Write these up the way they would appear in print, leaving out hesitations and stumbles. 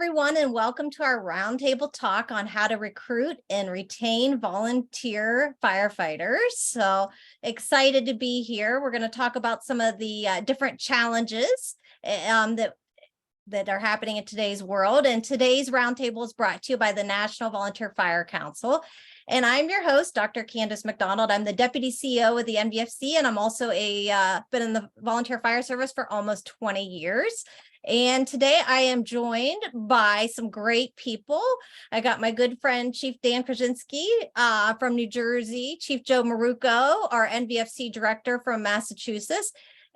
everyone, and welcome to our roundtable talk on how to recruit and retain volunteer firefighters. So excited to be here. We're going to talk about some of the different challenges that are happening in today's world. And today's roundtable is brought to you by the National Volunteer Fire Council. And I'm your host, Dr. Candace McDonald. I'm the Deputy CEO of the NVFC, and I'm also been in the volunteer fire service for almost 20 years. And today I am joined by some great people. I got my good friend, Chief Dan Krasinski from New Jersey, Chief Joe Marucco, our NVFC director from Massachusetts.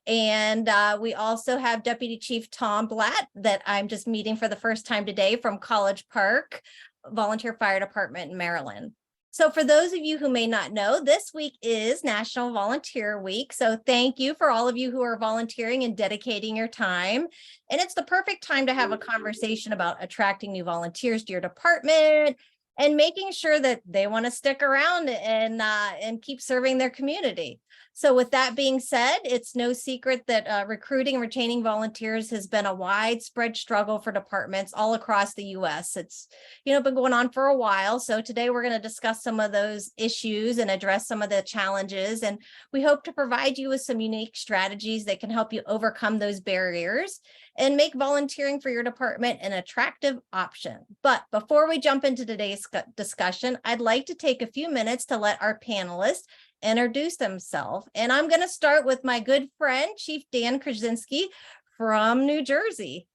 And we also have Deputy Chief Tom Blatt that I'm just meeting for the first time today from College Park Volunteer Fire Department in Maryland. So for those of you who may not know, this week is National Volunteer Week. So thank you for all of you who are volunteering and dedicating your time. And it's the perfect time to have a conversation about attracting new volunteers to your department and making sure that they want to stick around and keep serving their community. So with that being said, it's no secret that recruiting and retaining volunteers has been a widespread struggle for departments all across the U.S. It's, been going on for a while. So today we're going to discuss some of those issues and address some of the challenges. And we hope to provide you with some unique strategies that can help you overcome those barriers and make volunteering for your department an attractive option. But before we jump into today's discussion, I'd like to take a few minutes to let our panelists introduce themselves. And I'm going to start with my good friend, Chief Dan Krasinski from New Jersey.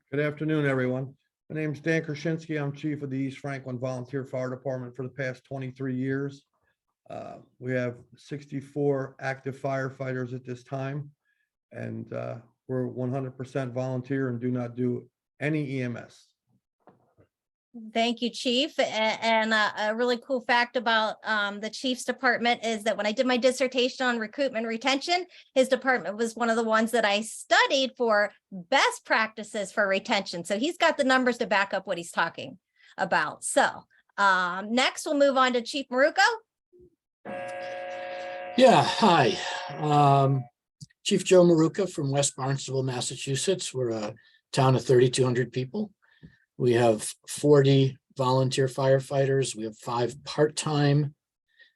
Good afternoon, everyone. My name is Dan Krasinski. I'm Chief of the East Franklin Volunteer Fire Department for the past 23 years. We have 64 active firefighters at this time, and we're 100% volunteer and do not do any EMS. Thank you, Chief. And a really cool fact about the Chief's department is that when I did my dissertation on recruitment and retention, his department was one of the ones that I studied for best practices for retention. So he's got the numbers to back up what he's talking about. So next we'll move on to Chief Marucco. Yeah, hi. Chief Joe Marucco from West Barnstable, Massachusetts. We're a town of 3,200 people. We have 40 volunteer firefighters. We have 5 part-time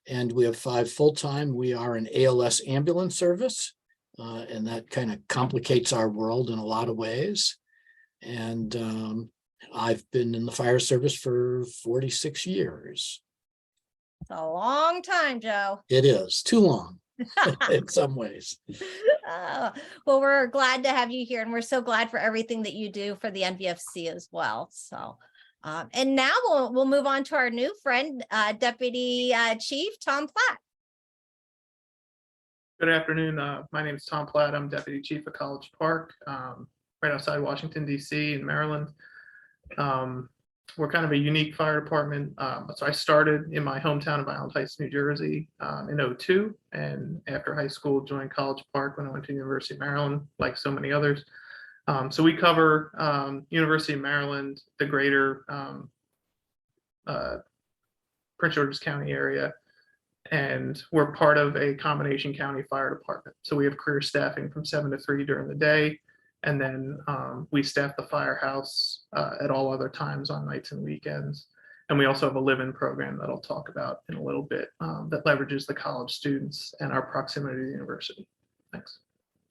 and we have 5 full-time. We are an ALS ambulance service, and that kind of complicates our world in a lot of ways. And I've been in the fire service for 46 years. It's a long time, Joe. It is too long in some ways. Well, we're glad to have you here, and we're so glad for everything that you do for the NVFC as well. So, and now we'll move on to our new friend, Deputy Chief Tom Platt. Good afternoon. My name is Tom Platt. I'm Deputy Chief of College Park, right outside Washington, D.C. in Maryland. We're kind of a unique fire department. So I started in my hometown of Island Heights, New Jersey in 2002. And after high school, joined College Park when I went to University of Maryland, like so many others. So we cover University of Maryland, the greater Prince George's County area. And we're part of a combination county fire department. So we have career staffing from 7 to 3 during the day. And then we staff the firehouse at all other times on nights and weekends. And we also have a live-in program that I'll talk about in a little bit that leverages the college students and our proximity to the university. Thanks.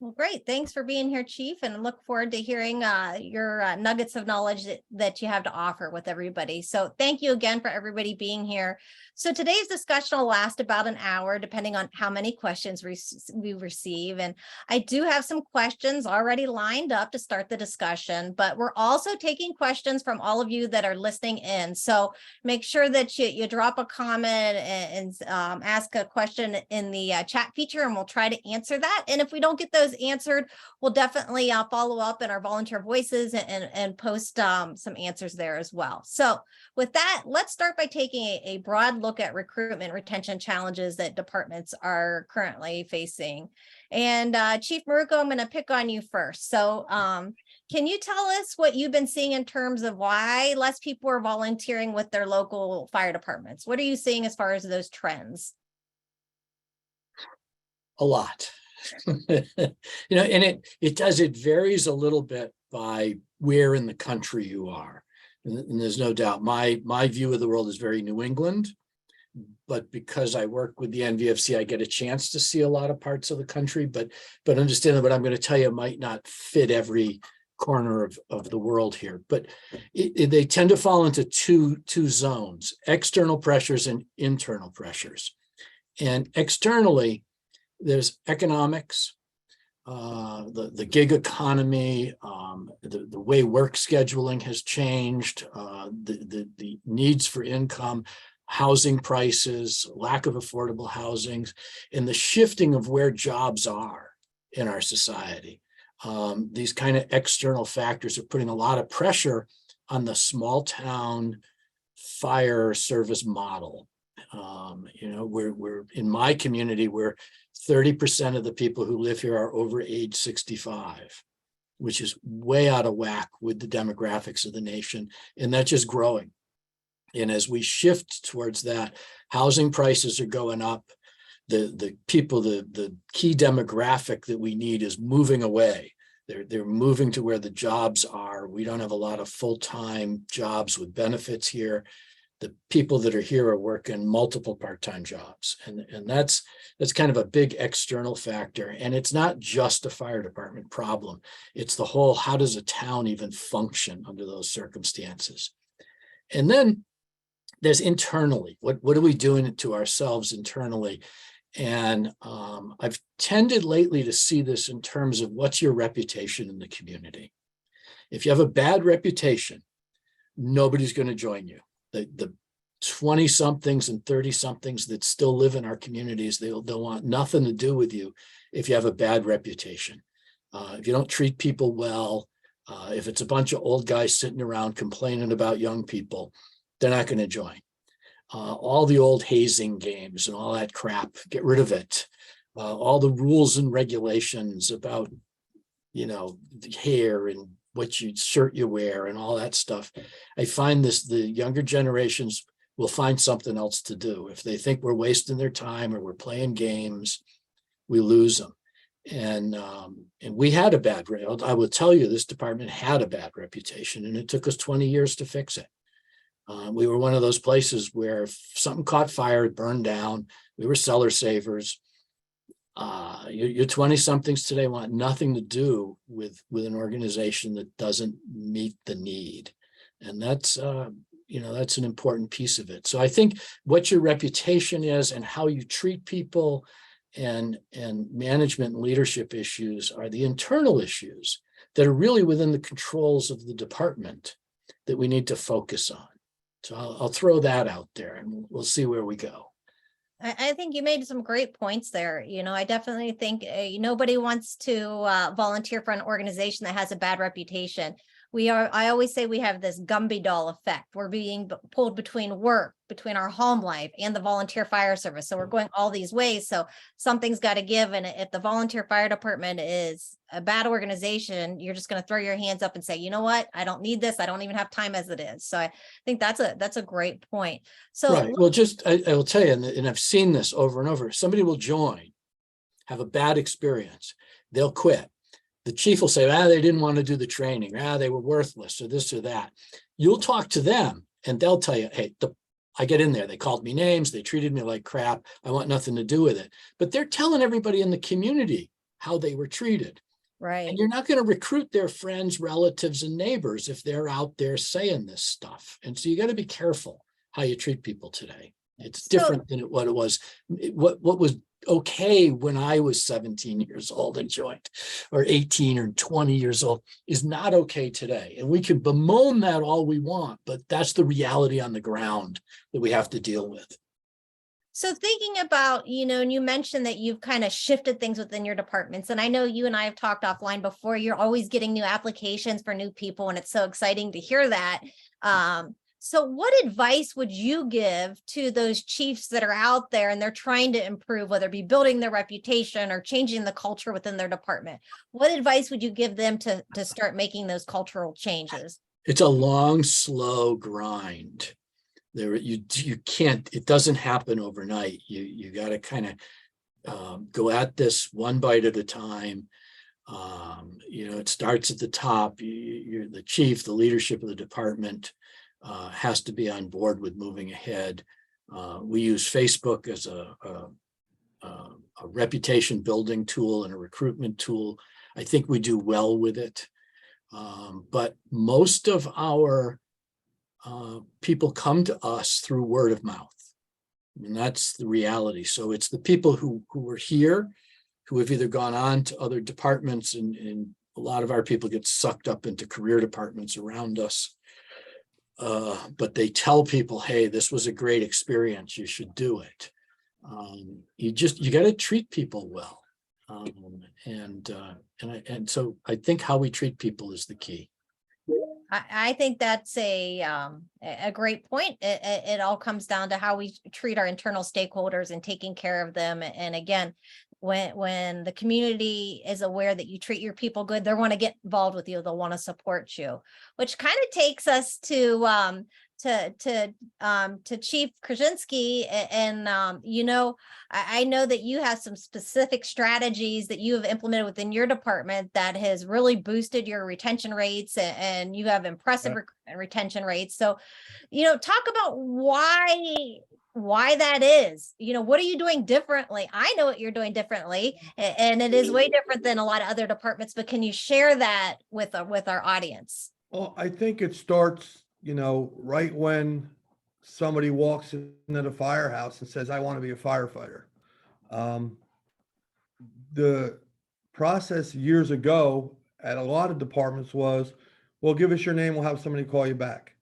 Well, great. Thanks for being here, Chief, and look forward to hearing your nuggets of knowledge that you have to offer with everybody. So thank you again for everybody being here. So today's discussion will last about an hour, depending on how many questions we receive. And I do have some questions already lined up to start the discussion, but we're also taking questions from all of you that are listening in. So make sure that you drop a comment and ask a question in the chat feature, and we'll try to answer that. And if we don't get those answered, we'll definitely follow up in our volunteer voices and post some answers there as well. So with that, let's start by taking a broad look at recruitment retention challenges that departments are currently facing. And Chief Marucco, I'm going to pick on you first. So can you tell us what you've been seeing in terms of why less people are volunteering with their local fire departments? What are you seeing as far as those trends? A lot. And it varies a little bit by where in the country you are. And there's no doubt my view of the world is very New England, but because I work with the NVFC, I get a chance to see a lot of parts of the country, but understand that what I'm going to tell you might not fit every corner of the world here. But they tend to fall into two zones: external pressures and internal pressures. And externally, there's economics, the gig economy, the way work scheduling has changed, the needs for income, housing prices, lack of affordable housing, and the shifting of where jobs are in our society. These kind of external factors are putting a lot of pressure on the small town fire service model. We're in my community, where 30% of the people who live here are over age 65, which is way out of whack with the demographics of the nation, and that's just growing. And as we shift towards that, housing prices are going up. The people, the key demographic that we need is moving away. They're moving to where the jobs are. We don't have a lot of full-time jobs with benefits here. The people that are here are working multiple part-time jobs. And that's kind of a big external factor. And it's not just a fire department problem. It's the whole, how does a town even function under those circumstances? And then there's internally, what are we doing to ourselves internally? And I've tended lately to see this in terms of what's your reputation in the community. If you have a bad reputation, nobody's going to join you. The 20-somethings and 30-somethings that still live in our communities, they'll want nothing to do with you if you have a bad reputation. If you don't treat people well, if it's a bunch of old guys sitting around complaining about young people, they're not going to join. All the old hazing games and all that crap, get rid of it. All the rules and regulations about, the hair and what shirt you wear and all that stuff. I find the younger generations will find something else to do. If they think we're wasting their time or we're playing games, we lose them. And we had a bad, I will tell you, this department had a bad reputation, and it took us 20 years to fix it. We were one of those places where if something caught fire, it burned down. We were cellar savers. Your 20-somethings today want nothing to do with an organization that doesn't meet the need. And that's an important piece of it. So I think what your reputation is and how you treat people and management and leadership issues are the internal issues that are really within the controls of the department that we need to focus on. So I'll throw that out there, and we'll see where we go. I think you made some great points there. I definitely think nobody wants to volunteer for an organization that has a bad reputation. I always say we have this Gumby doll effect. We're being pulled between work, between our home life and the volunteer fire service. So we're going all these ways. So something's got to give. And if the volunteer fire department is a bad organization, you're just going to throw your hands up and say, you know what? I don't need this. I don't even have time as it is. So I think that's a great point. So right. Well, I will tell you, and I've seen this over and over. Somebody will join, have a bad experience, they'll quit. The chief will say, they didn't want to do the training. They were worthless, or this or that. You'll talk to them and they'll tell you, hey, I get in there. They called me names. They treated me like crap. I want nothing to do with it. But they're telling everybody in the community how they were treated. right. And you're not going to recruit their friends, relatives, and neighbors if they're out there saying this stuff. And so you got to be careful how you treat people today. It's different than what it was. What was okay when I was 17 years old and joined, or 18 or 20 years old, is not okay today. And we can bemoan that all we want, but that's the reality on the ground that we have to deal with. So thinking about, and you mentioned that you've kind of shifted things within your departments. And I know you and I have talked offline before, you're always getting new applications for new people. And it's so exciting to hear that. So what advice would you give to those chiefs that are out there and they're trying to improve, whether it be building their reputation or changing the culture within their department? What advice would you give them to start making those cultural changes? It's a long, slow grind. You can't, it doesn't happen overnight. You got to kind of go at this one bite at a time. It starts at the top. You're the chief, the leadership of the department has to be on board with moving ahead. We use Facebook as a reputation building tool and a recruitment tool. I think we do well with it. But most of our people come to us through word of mouth. And that's the reality. So it's the people who were here, who have either gone on to other departments, and a lot of our people get sucked up into career departments around us. But they tell people, hey, this was a great experience. You should do it. You got to treat people well. And so I think how we treat people is the key. I think that's a great point. It all comes down to how we treat our internal stakeholders and taking care of them. And again, when the community is aware that you treat your people good, they want to get involved with you. They'll want to support you, which kind of takes us to Chief Krasinski. And I know that you have some specific strategies that you have implemented within your department that has really boosted your retention rates, and you have impressive retention rates. So, talk about why that is. What are you doing differently? I know what you're doing differently, and it is way different than a lot of other departments, but can you share that with our audience? Well, I think it starts, right when somebody walks into the firehouse and says, I want to be a firefighter. The process years ago at a lot of departments was, well, give us your name, we'll have somebody call you back.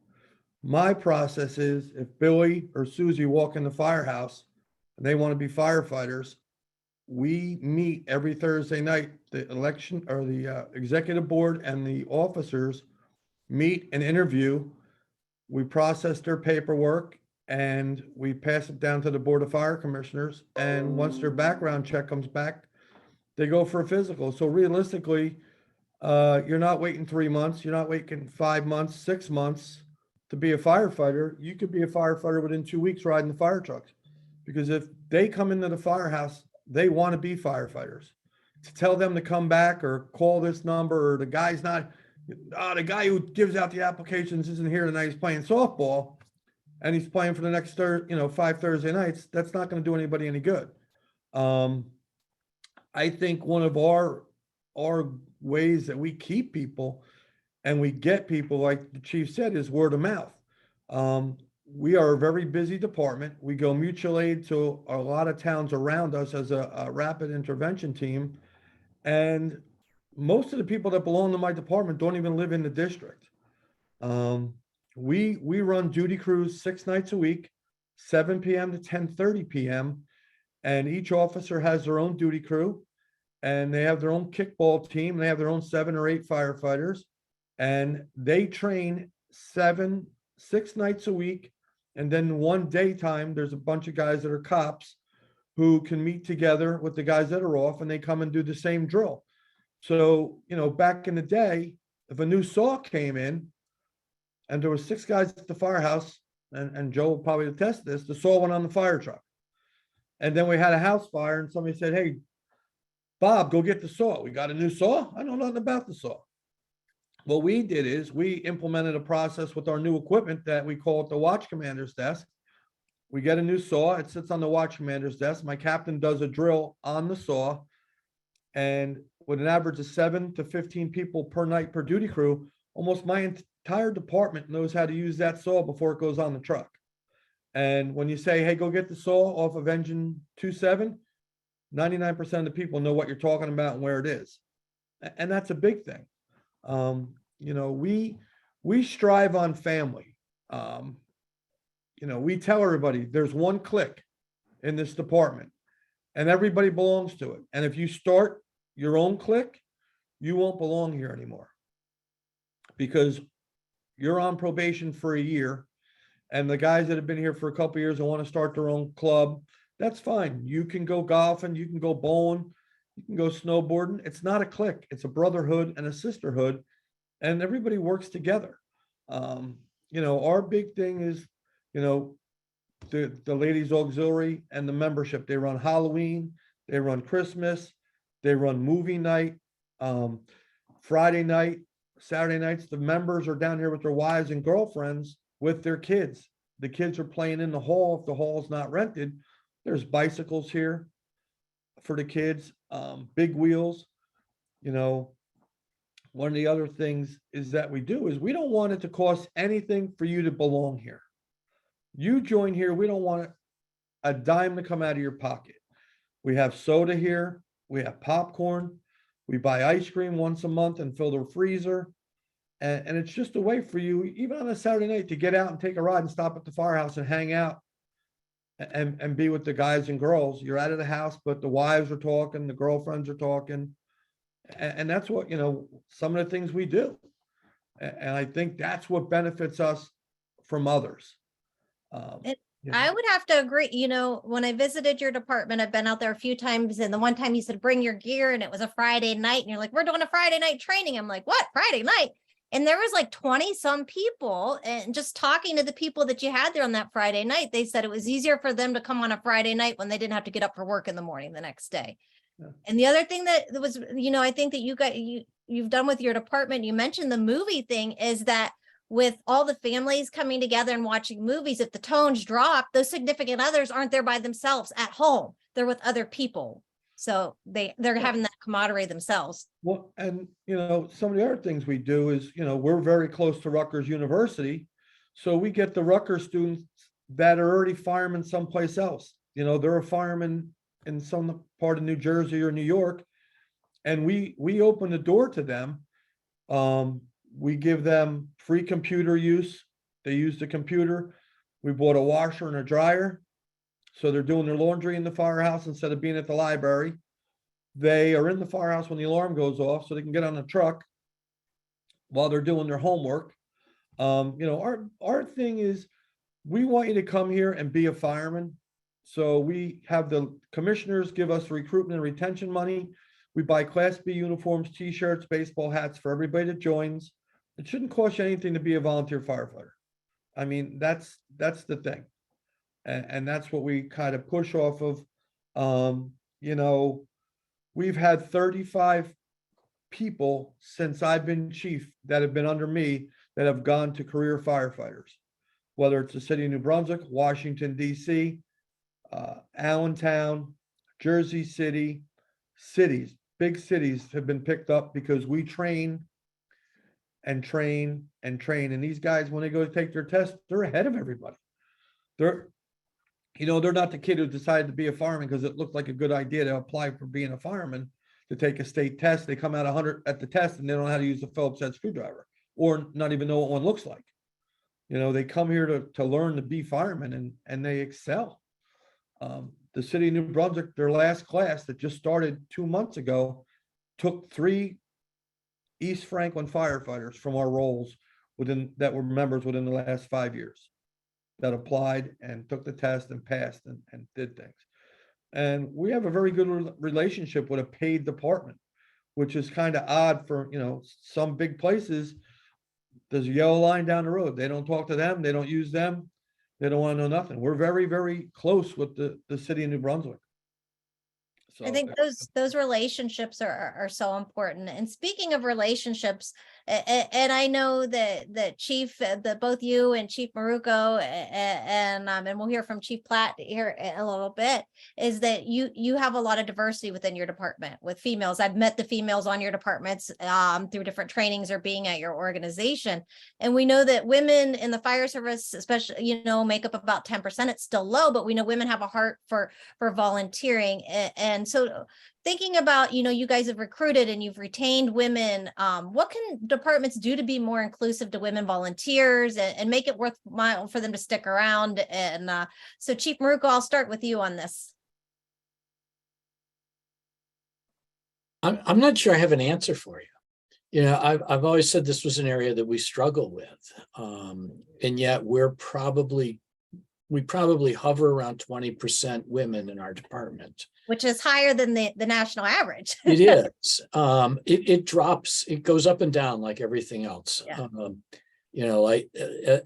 My process is, if Billy or Susie walk in the firehouse and they want to be firefighters, we meet every Thursday night. The election or the executive board and the officers meet and interview. We process their paperwork and we pass it down to the Board of Fire Commissioners. And once their background check comes back, they go for a physical. So realistically, you're not waiting 3 months. You're not waiting 5 months, 6 months to be a firefighter. You could be a firefighter within 2 weeks riding the fire trucks. Because if they come into the firehouse, they want to be firefighters. To tell them to come back or call this number, or the guy's not, the guy who gives out the applications isn't here tonight, he's playing softball and he's playing for the next 5 Thursday nights, that's not going to do anybody any good. I think one of our ways that we keep people and we get people, like the chief said, is word of mouth. We are a very busy department. We go mutual aid to a lot of towns around us as a rapid intervention team. And most of the people that belong to my department don't even live in the district. We run duty crews 6 nights a week, 7 p.m. to 10:30 p.m. And each officer has their own duty crew, and they have their own kickball team. They have their own 7 or 8 firefighters, and they train 6 nights a week. And then one daytime, there's a bunch of guys that are cops who can meet together with the guys that are off, and they come and do the same drill. So, back in the day, if a new saw came in and there were 6 guys at the firehouse, and Joe will probably attest this, the saw went on the fire truck. And then we had a house fire and somebody said, hey, Bob, go get the saw. We got a new saw? I know nothing about the saw. What we did is we implemented a process with our new equipment that we call it the watch commander's desk. We get a new saw. It sits on the watch commander's desk. My captain does a drill on the saw. And with an average of 7 to 15 people per night per duty crew, almost my entire department knows how to use that saw before it goes on the truck. And when you say, hey, go get the saw off of engine 27, 99% of the people know what you're talking about and where it is. And that's a big thing. We strive on family. We tell everybody there's one clique in this department and everybody belongs to it. And if you start your own clique, you won't belong here anymore because you're on probation for a year. And the guys that have been here for a couple of years and want to start their own club, that's fine. You can go golfing, you can go bowling, you can go snowboarding. It's not a clique. It's a brotherhood and a sisterhood, and everybody works together. Our big thing is, the ladies auxiliary and the membership. They run Halloween, they run Christmas, they run movie night. Friday night, Saturday nights, the members are down here with their wives and girlfriends with their kids. The kids are playing in the hall. If the hall is not rented, there's bicycles here for the kids, big wheels. You know, one of the other things is that we do is we don't want it to cost anything for you to belong here. You join here, we don't want a dime to come out of your pocket. We have soda here, we have popcorn, we buy ice cream once a month and fill the freezer. And it's just a way for you, even on a Saturday night, to get out and take a ride and stop at the firehouse and hang out and be with the guys and girls. You're out of the house, but the wives are talking, the girlfriends are talking. And that's what, you know, some of the things we do. And I think that's what benefits us from others. You know. I would have to agree. You know, when I visited your department, I've been out there a few times, and the one time you said, bring your gear, and it was a Friday night, and you're like, we're doing a Friday night training. I'm like, what, Friday night? And there was like 20 some people, and just talking to the people that you had there on that Friday night, they said it was easier for them to come on a Friday night when they didn't have to get up for work in the morning the next day. Yeah. And the other thing that was, you know, I think that you've done with your department, you mentioned the movie thing, is that with all the families coming together and watching movies, if the tones drop, those significant others aren't there by themselves at home. They're with other people. So they're having that camaraderie themselves. Well, and you know, some of the other things we do is, you know, we're very close to Rutgers University. So we get the Rutgers students that are already firemen someplace else. You know, they're a fireman in some part of New Jersey or New York. And we open the door to them. We give them free computer use. They use the computer. We bought a washer and a dryer. So they're doing their laundry in the firehouse instead of being at the library. They are in the firehouse when the alarm goes off so they can get on the truck while they're doing their homework. You know, our thing is we want you to come here and be a fireman. So we have the commissioners give us recruitment and retention money. We buy Class B uniforms, t-shirts, baseball hats for everybody that joins. It shouldn't cost you anything to be a volunteer firefighter. I mean, that's the thing. And that's what we kind of push off of. You know, we've had 35 people since I've been chief that have been under me that have gone to career firefighters, whether it's the city of New Brunswick, Washington, D.C., Allentown, Jersey City, big cities have been picked up because we train and train and train. And these guys, when they go to take their test, they're ahead of everybody. They're not the kid who decided to be a fireman because it looked like a good idea to apply for being a fireman to take a state test. They come out 100 at the test and they don't know how to use a Phillips head screwdriver or not even know what one looks like. You know, they come here to learn to be firemen and they excel. The city of New Brunswick, their last class that just started 2 months ago, took 3 East Franklin firefighters from our roles that were members within the last 5 years that applied and took the test and passed and did things. And we have a very good relationship with a paid department, which is kind of odd for, you know, some big places. There's a yellow line down the road. They don't talk to them. They don't use them. They don't want to know nothing. We're very, very close with the city of New Brunswick. So I think those relationships are so important. And speaking of relationships, and I know that Chief, that both you and Chief Maruco and we'll hear from Chief Platt here in a little bit, is that you have a lot of diversity within your department with females. I've met the females on your departments through different trainings or being at your organization. And we know that women in the fire service, especially, you know, make up about 10%. It's still low, but we know women have a heart for volunteering. And so thinking about, you know, you guys have recruited and you've retained women. What can departments do to be more inclusive to women volunteers and make it worthwhile for them to stick around? And so Chief Maruco, I'll start with you on this. I'm not sure I have an answer for you. You know, I've always said this was an area that we struggle with. And yet we probably hover around 20% women in our department. Which is higher than the national average. It is. It drops, it goes up and down like everything else. Yeah. You know, like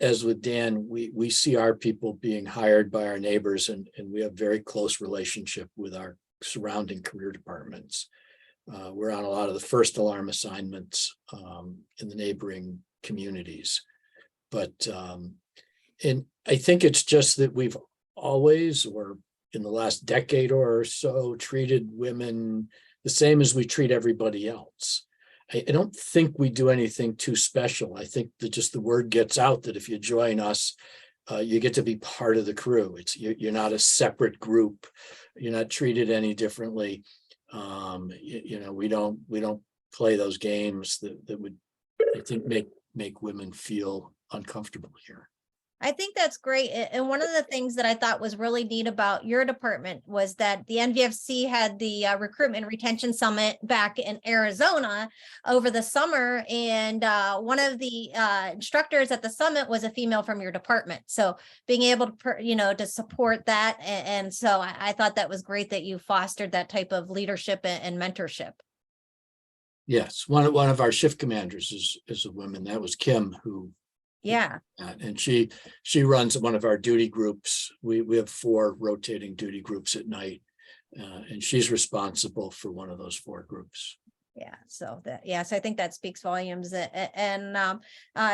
as with Dan, we see our people being hired by our neighbors and we have very close relationship with our surrounding career departments. We're on a lot of the first alarm assignments in the neighboring communities. But and I think it's just that we've always, or in the last decade or so, treated women the same as we treat everybody else. I don't think we do anything too special. I think that just the word gets out that if you join us, you get to be part of the crew. You're not a separate group. You're not treated any differently. We don't play those games that would, I think, make women feel uncomfortable here. I think that's great. And one of the things that I thought was really neat about your department was that the NVFC had the Recruitment Retention Summit back in Arizona over the summer. And one of the instructors at the summit was a female from your department. So being able to, to support that. And so I thought that was great that you fostered that type of leadership and mentorship. Yes, one of our shift commanders is a woman. That was Kim, who. Yeah. And she runs one of our duty groups. We have 4 rotating duty groups at night, and she's responsible for one of those 4 groups. Yeah. So I think that speaks volumes. And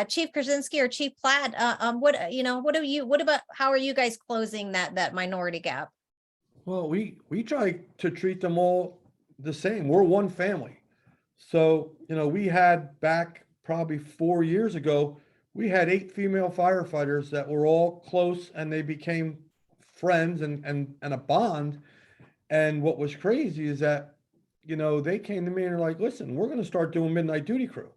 Chief Krasinski or Chief Platt, how are you guys closing that minority gap? Well, we try to treat them all the same. We're one family. So, we had back probably 4 years ago, we had 8 female firefighters that were all close, and they became friends and a bond. And what was crazy is that, they came to me and they're like, listen, we're going to start doing midnight duty crew.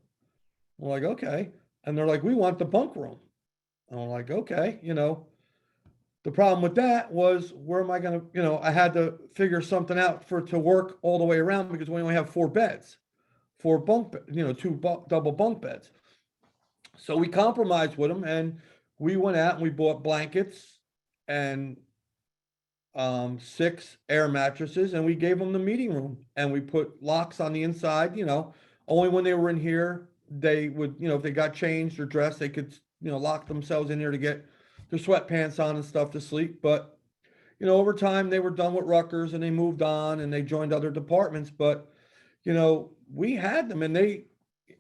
We're like, okay. And they're like, we want the bunk room. And I'm like, okay, the problem with that was, where am I going to, I had to figure something out to work all the way around, because we only have 4 beds, 4 bunk, 2 double bunk beds. So we compromised with them, and we went out and we bought blankets and 6 air mattresses, and we gave them the meeting room, and we put locks on the inside. Only when they were in here, they would, if they got changed or dressed, they could, lock themselves in here to get their sweatpants on and stuff to sleep. But, over time they were done with Rutgers and they moved on and they joined other departments. But, we had them, and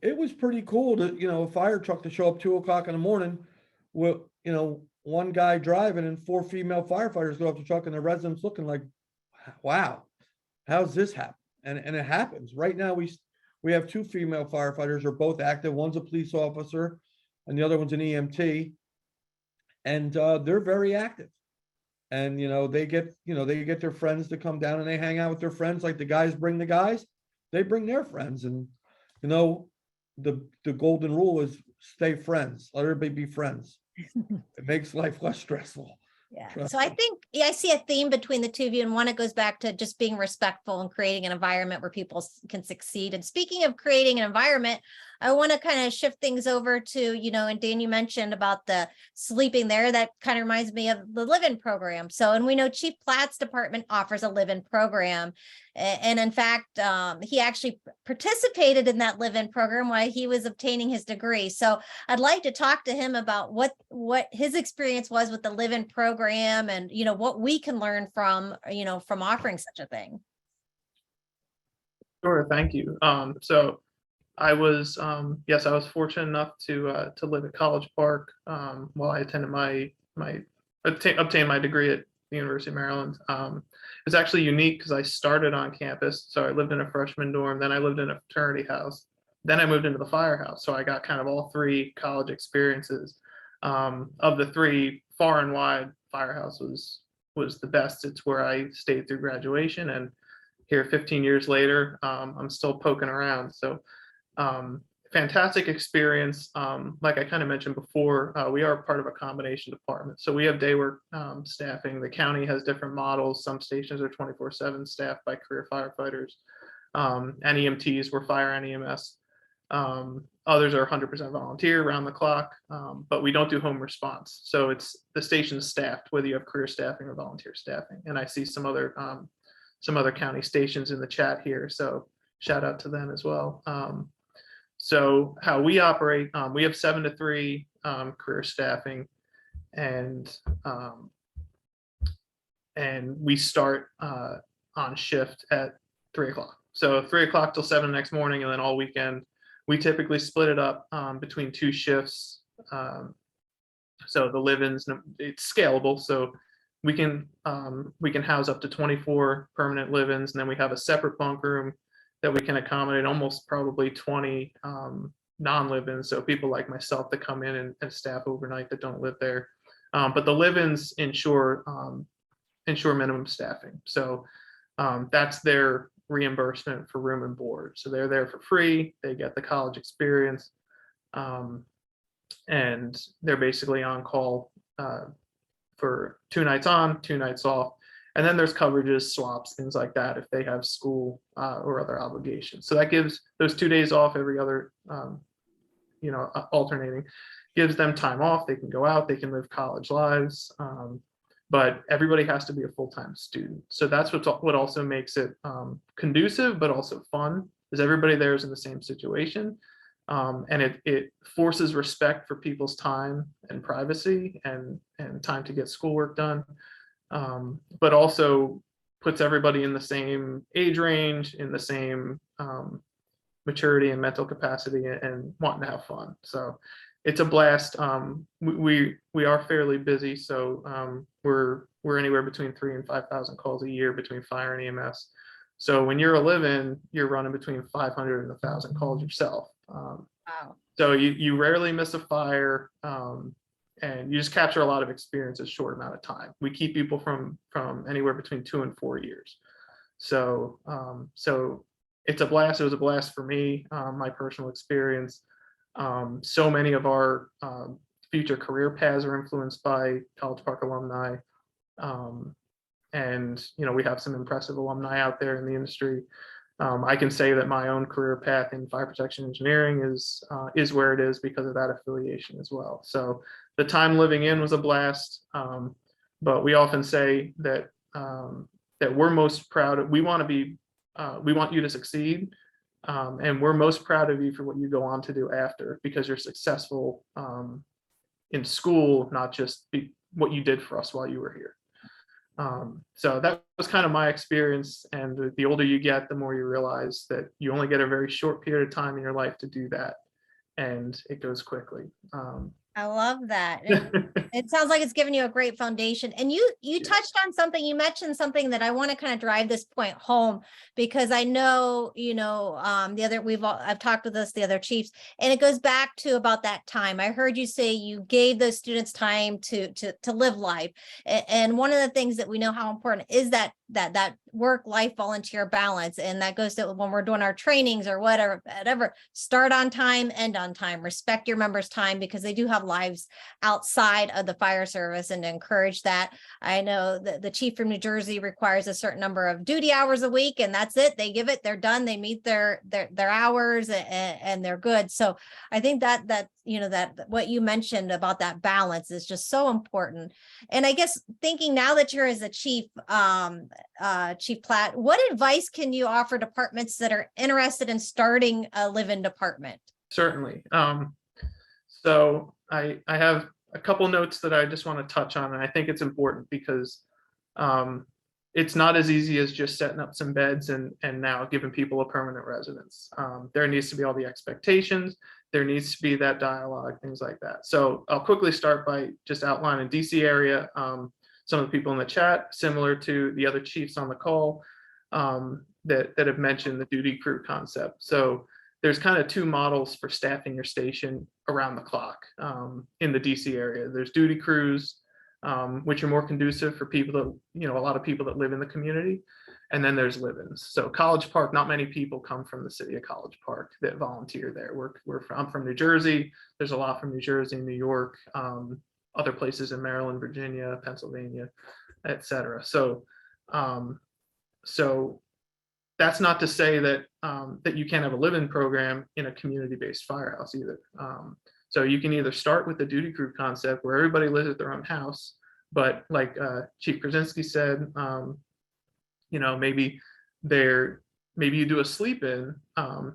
it was pretty cool to, a fire truck to show up 2:00 in the morning with, one guy driving and 4 female firefighters go off the truck, and the residents looking like, wow, how's this happen? And it happens. Right now, we have 2 female firefighters, are both active. One's a police officer and the other one's an EMT. And they're very active. And, they get their friends to come down, and they hang out with their friends. Like the guys bring the guys, they bring their friends. And, the golden rule is stay friends. Let everybody be friends. It makes life less stressful. Yeah. So I think I see a theme between the two of you, and one, it goes back to just being respectful and creating an environment where people can succeed. And speaking of creating an environment, I want to kind of shift things over to, and Dan, you mentioned about the sleeping there. That kind of reminds me of the live-in program. So, and we know Chief Platt's department offers a live-in program. And in fact, he actually participated in that live-in program while he was obtaining his degree. So I'd like to talk to him about what his experience was with the live-in program, and, what we can learn from offering such a thing. Sure, thank you. So I was, yes, I was fortunate enough to live at College Park while I attended obtained my degree at the University of Maryland. It's actually unique because I started on campus. So I lived in a freshman dorm, then I lived in a fraternity house, then I moved into the firehouse. So I got kind of all 3 college experiences. Of the 3, far and wide, firehouse was the best. It's where I stayed through graduation, and here 15 years later, I'm still poking around. So fantastic experience. Like I kind of mentioned before, we are part of a combination department. So we have day work staffing. The county has different models. Some stations are 24/7 staffed by career firefighters. And EMTs, we're fire and EMS. Others are 100% volunteer around the clock, but we don't do home response. So it's the station's staffed, whether you have career staffing or volunteer staffing. And I see some other county stations in the chat here. So shout out to them as well. So how we operate, we have 7 to 3 career staffing, and we start on shift at 3:00. So 3 o'clock till 7 the next morning, and then all weekend. We typically split it up between 2 shifts. So the live-ins, it's scalable. So we can house up to 24 permanent live-ins, and then we have a separate bunk room that we can accommodate almost probably 20 non-live-ins. So people like myself that come in and staff overnight that don't live there. But the live-ins ensure minimum staffing. So that's their reimbursement for room and board. So they're there for free. They get the college experience. And they're basically on call for 2 nights on, 2 nights off. And then there's coverages, swaps, things like that if they have school or other obligations. So that gives those 2 days off every other, alternating, gives them time off. They can go out, they can live college lives. But everybody has to be a full-time student. So that's what also makes it conducive, but also fun, is everybody there is in the same situation. And it forces respect for people's time and privacy and time to get schoolwork done, but also puts everybody in the same age range, in the same maturity and mental capacity, and wanting to have fun. So it's a blast. We are fairly busy, so we're anywhere between 3,000 and 5,000 calls a year between fire and EMS. So when you're a live-in, you're running between 500 and 1,000 calls yourself. Wow. So you rarely miss a fire, and you just capture a lot of experience in a short amount of time. We keep people from anywhere between 2 and 4 years. So it's a blast. It was a blast for me, my personal experience. So many of our future career paths are influenced by College Park alumni. And we have some impressive alumni out there in the industry. I can say that my own career path in fire protection engineering is where it is because of that affiliation as well. So the time living in was a blast, but we often say that that we're most proud of. We want you to succeed, and we're most proud of you for what you go on to do after, because you're successful in school, not just what you did for us while you were here. So that was kind of my experience. And the older you get, the more you realize that you only get a very short period of time in your life to do that. And it goes quickly. I love that. It sounds like it's given you a great foundation. And you touched on something, you mentioned something that I want to kind of drive this point home, because I know, I've talked with the other chiefs, and it goes back to about that time. I heard you say you gave those students time to live life. And one of the things that we know how important is that work-life volunteer balance. And that goes to when we're doing our trainings or whatever, start on time, end on time, respect your members' time, because they do have lives outside of the fire service, and to encourage that. I know that the chief from New Jersey requires a certain number of duty hours a week, and that's it. They give it, they're done, they meet their hours, and they're good. So I think that what you mentioned about that balance is just so important. And I guess thinking now that you're as a chief, Chief Platt, what advice can you offer departments that are interested in starting a live-in department? Certainly. So I have a couple notes that I just want to touch on, and I think it's important because it's not as easy as just setting up some beds and now giving people a permanent residence. There needs to be all the expectations. There needs to be that dialogue, things like that. So I'll quickly start by just outlining DC area. Some of the people in the chat, similar to the other chiefs on the call, that have mentioned the duty crew concept. So there's kind of 2 models for staffing your station around the clock in the DC area. There's duty crews, which are more conducive for people that, a lot of people that live in the community. And then there's live-ins. So College Park, not many people come from the city of College Park that volunteer there. I'm from New Jersey. There's a lot from New Jersey, New York, other places in Maryland, Virginia, Pennsylvania, et cetera. So that's not to say that that you can't have a live-in program in a community-based firehouse either. So you can either start with the duty crew concept where everybody lives at their own house, but like Chief Krasinski said, maybe you do a sleep-in,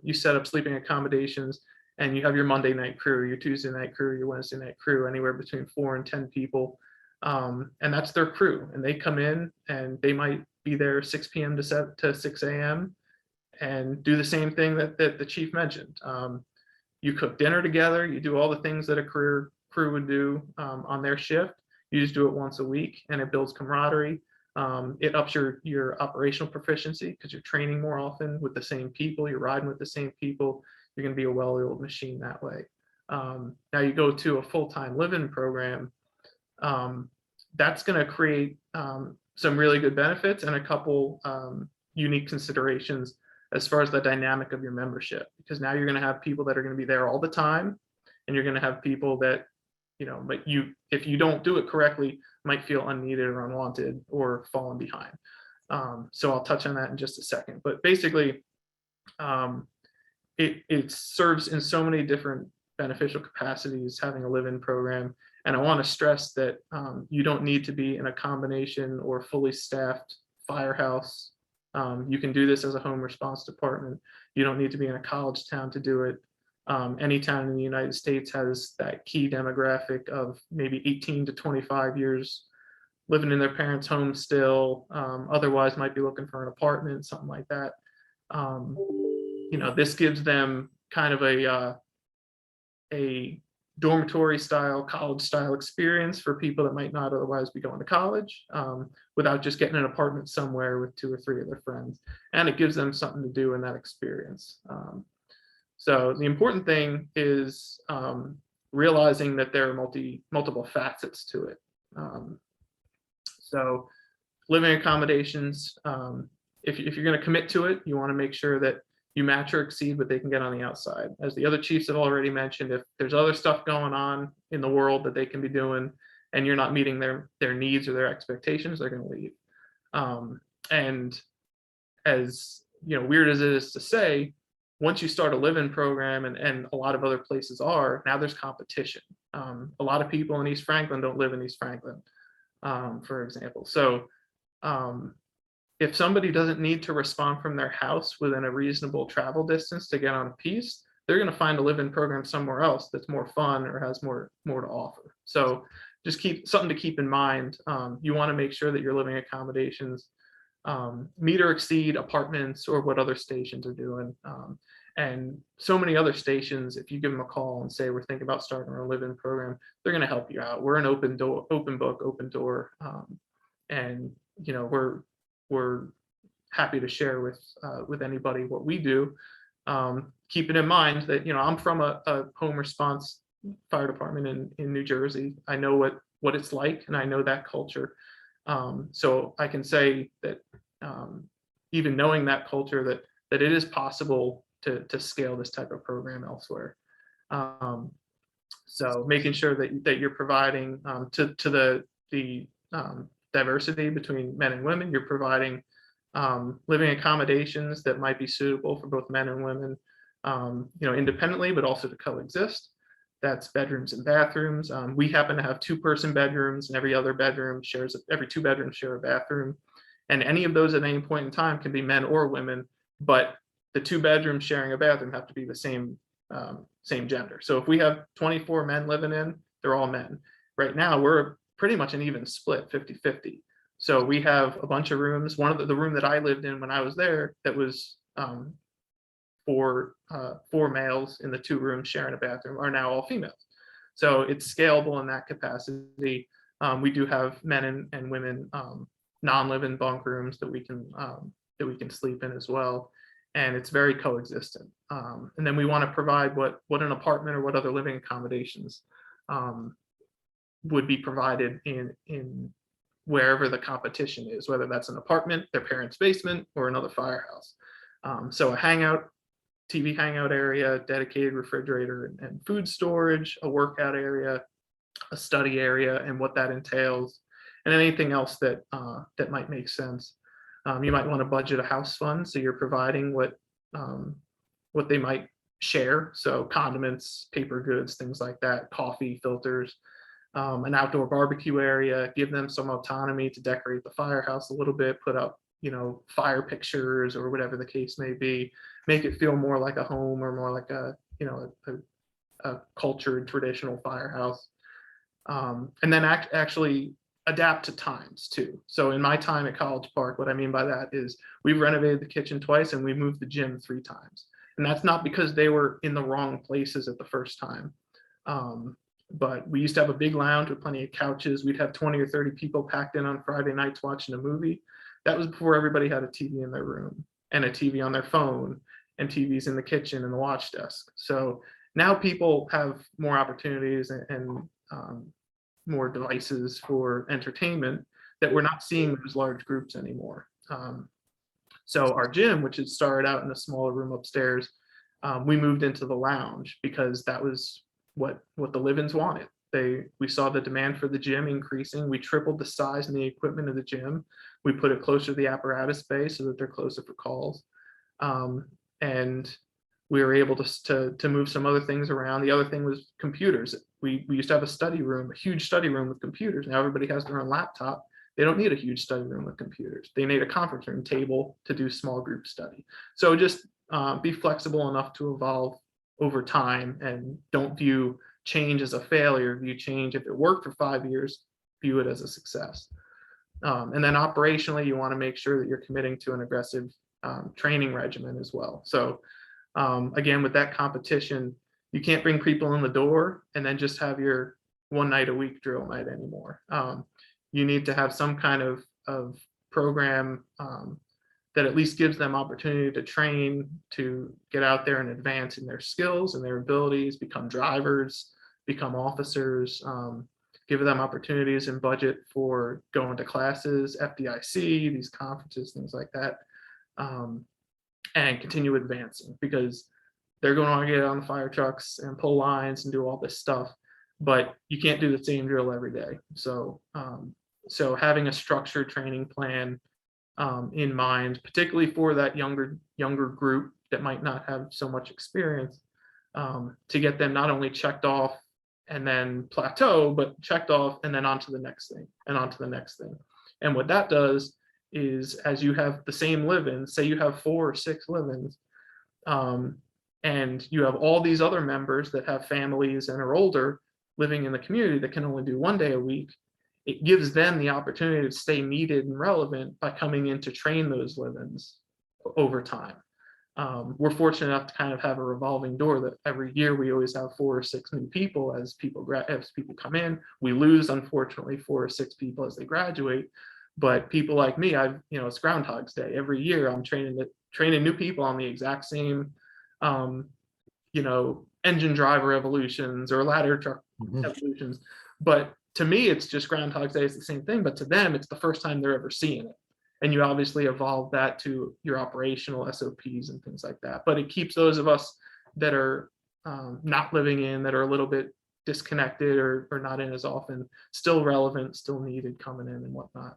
you set up sleeping accommodations, and you have your Monday night crew, your Tuesday night crew, your Wednesday night crew, anywhere between 4 and 10 people. And that's their crew. And they come in and they might be there 6 p.m. to 6 a.m. and do the same thing that the chief mentioned. You cook dinner together, you do all the things that a career crew would do on their shift. You just do it once a week, and it builds camaraderie. It ups your operational proficiency because you're training more often with the same people, you're riding with the same people, you're going to be a well-oiled machine that way. Now you go to a full-time live-in program, that's going to create some really good benefits and a couple unique considerations as far as the dynamic of your membership, because now you're going to have people that are going to be there all the time, and you're going to have people that, but if you don't do it correctly, might feel unneeded or unwanted or falling behind. So I'll touch on that in just a second, but basically it serves in so many different beneficial capacities, having a live-in program. And I want to stress that you don't need to be in a combination or fully staffed firehouse. You can do this as a home response department. You don't need to be in a college town to do it. Any town in the United States has that key demographic of maybe 18 to 25 years living in their parents' home still, otherwise might be looking for an apartment, something like that. This gives them kind of a dormitory style, college style experience for people that might not otherwise be going to college, without just getting an apartment somewhere with 2 or 3 of their friends. And it gives them something to do in that experience. So the important thing is realizing that there are multiple facets to it. So living accommodations, if you're going to commit to it, you want to make sure that you match or exceed what they can get on the outside. As the other chiefs have already mentioned, if there's other stuff going on in the world that they can be doing and you're not meeting their needs or their expectations, they're going to leave. And as weird as it is to say, once you start a live-in program, and a lot of other places are, now there's competition. A lot of people in East Franklin don't live in East Franklin, for example. So if somebody doesn't need to respond from their house within a reasonable travel distance to get on a piece, they're going to find a live-in program somewhere else that's more fun or has more to offer. So just something to keep in mind. You want to make sure that your living accommodations meet or exceed apartments or what other stations are doing. And so many other stations, if you give them a call and say, we're thinking about starting a live-in program, they're going to help you out. We're an open book, open door. And we're happy to share with anybody what we do. Keeping in mind that, I'm from a home response fire department in New Jersey. I know what it's like, and I know that culture. So I can say that even knowing that culture, that it is possible to scale this type of program elsewhere. So making sure that you're providing to the diversity between men and women, you're providing living accommodations that might be suitable for both men and women, independently, but also to coexist. That's bedrooms and bathrooms. We happen to have 2-person bedrooms, and every 2 bedrooms share a bathroom. And any of those at any point in time can be men or women, but the 2 bedrooms sharing a bathroom have to be the same gender. So if we have 24 men living in, they're all men. Right now, we're pretty much an even split, 50-50. So we have a bunch of rooms. One of the room that I lived in when I was there, that was four males in the 2 rooms sharing a bathroom, are now all females. So it's scalable in that capacity. We do have men and women non-live-in bunk rooms that we can sleep in as well, and it's very coexistent. And then we want to provide what an apartment or what other living accommodations would be provided in wherever the competition is, whether that's an apartment, their parents' basement, or another firehouse. So a TV hangout area, dedicated refrigerator and food storage, a workout area, a study area, and what that entails, and anything else that might make sense. You might want to budget a house fund, so you're providing what they might share, so condiments, paper goods, things like that, coffee filters, an outdoor barbecue area. Give them some autonomy to decorate the firehouse a little bit, put up fire pictures or whatever the case may be, make it feel more like a home or more like a cultured traditional firehouse. And then actually adapt to times too. So in my time at College Park, what I mean by that is we've renovated the kitchen twice and we moved the gym 3 times. And that's not because they were in the wrong places at the first time. But we used to have a big lounge with plenty of couches. We'd have 20 or 30 people packed in on Friday nights watching a movie. That was before everybody had a TV in their room and a TV on their phone and TVs in the kitchen and the watch desk. So now people have more opportunities and more devices for entertainment that we're not seeing those large groups anymore. So our gym, which had started out in a smaller room upstairs, we moved into the lounge because that was what the live-ins wanted. We saw the demand for the gym increasing. We tripled the size and the equipment of the gym. We put it closer to the apparatus bay so that they're closer for calls. And we were able to move some other things around. The other thing was computers. We used to have a study room, a huge study room with computers. Now everybody has their own laptop. They don't need a huge study room with computers. They need a conference room table to do small group study. So just be flexible enough to evolve over time and don't view change as a failure. View change, if it worked for 5 years, view it as a success. And then operationally, you want to make sure that you're committing to an aggressive training regimen as well. So again, with that competition, you can't bring people in the door and then just have your 1 night a week drill night anymore. You need to have some kind of program that at least gives them opportunity to train, to get out there and advance in their skills and their abilities, become drivers, become officers, give them opportunities and budget for going to classes, FDIC, these conferences, things like that, and continue advancing, because they're going to want to get on the fire trucks and pull lines and do all this stuff, but you can't do the same drill every day. So having a structured training plan in mind, particularly for that younger group that might not have so much experience, to get them not only checked off and then plateau, but checked off and then onto the next thing and onto the next thing. And what that does is, as you have the same live-ins, say you have 4 or 6 live-ins, and you have all these other members that have families and are older living in the community that can only do 1 day a week, it gives them the opportunity to stay needed and relevant by coming in to train those live-ins over time. We're fortunate enough to kind of have a revolving door that every year we always have 4 or 6 new people as people come in. We lose, unfortunately, 4 or 6 people as they graduate. But people like me, it's Groundhog's Day. Every year I'm training new people on the exact same, engine driver evolutions or ladder truck evolutions. But to me, it's just Groundhog's Day. It's the same thing, but to them, it's the first time they're ever seeing it. And you obviously evolve that to your operational SOPs and things like that. But it keeps those of us that are not living in, that are a little bit disconnected or not in as often, still relevant, still needed coming in and whatnot.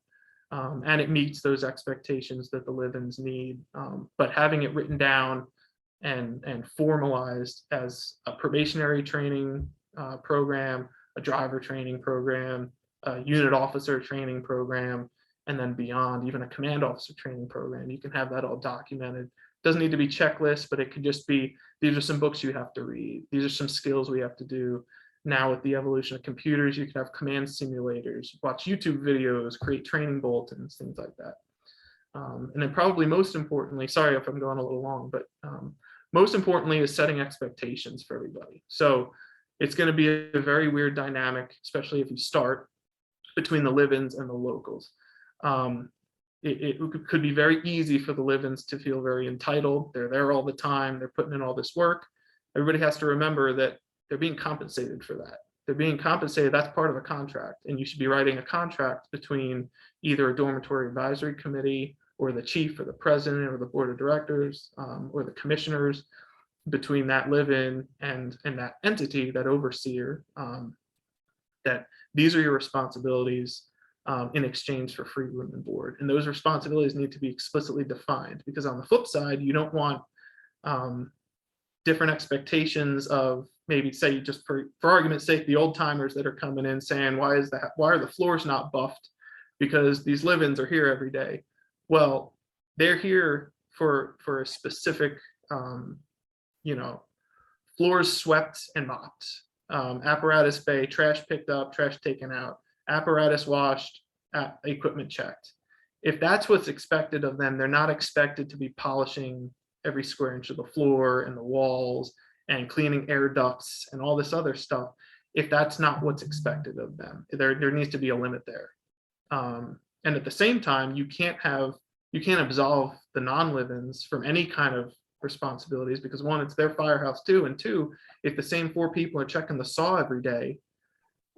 And it meets those expectations that the live-ins need. But having it written down and formalized as a probationary training program, a driver training program, a unit officer training program, and then beyond, even a command officer training program. You can have that all documented. It doesn't need to be checklists, but it could just be, these are some books you have to read. These are some skills we have to do. Now with the evolution of computers, you can have command simulators, watch YouTube videos, create training bulletins, things like that. And then probably most importantly, sorry if I'm going a little long, but most importantly is setting expectations for everybody. So it's going to be a very weird dynamic, especially if you start, between the live-ins and the locals. It could be very easy for the live-ins to feel very entitled. They're there all the time. They're putting in all this work. Everybody has to remember that they're being compensated for that. They're being compensated. That's part of a contract. And you should be writing a contract between either a dormitory advisory committee or the chief or the president or the board of directors or the commissioners, between that live-in and that entity, that overseer, that these are your responsibilities in exchange for free room and board. And those responsibilities need to be explicitly defined, because on the flip side, you don't want different expectations of, maybe say, just for argument's sake, the old timers that are coming in saying, why are the floors not buffed? Because these live-ins are here every day. Well, they're here for a specific, floors swept and mopped, apparatus bay, trash picked up, trash taken out. apparatus washed, equipment checked. If that's what's expected of them, they're not expected to be polishing every square inch of the floor and the walls and cleaning air ducts and all this other stuff. If that's not what's expected of them, there needs to be a limit there. And at the same time, you can't absolve the non-live-ins from any kind of responsibilities, because one, it's their firehouse too, and two, if the same 4 people are checking the saw every day,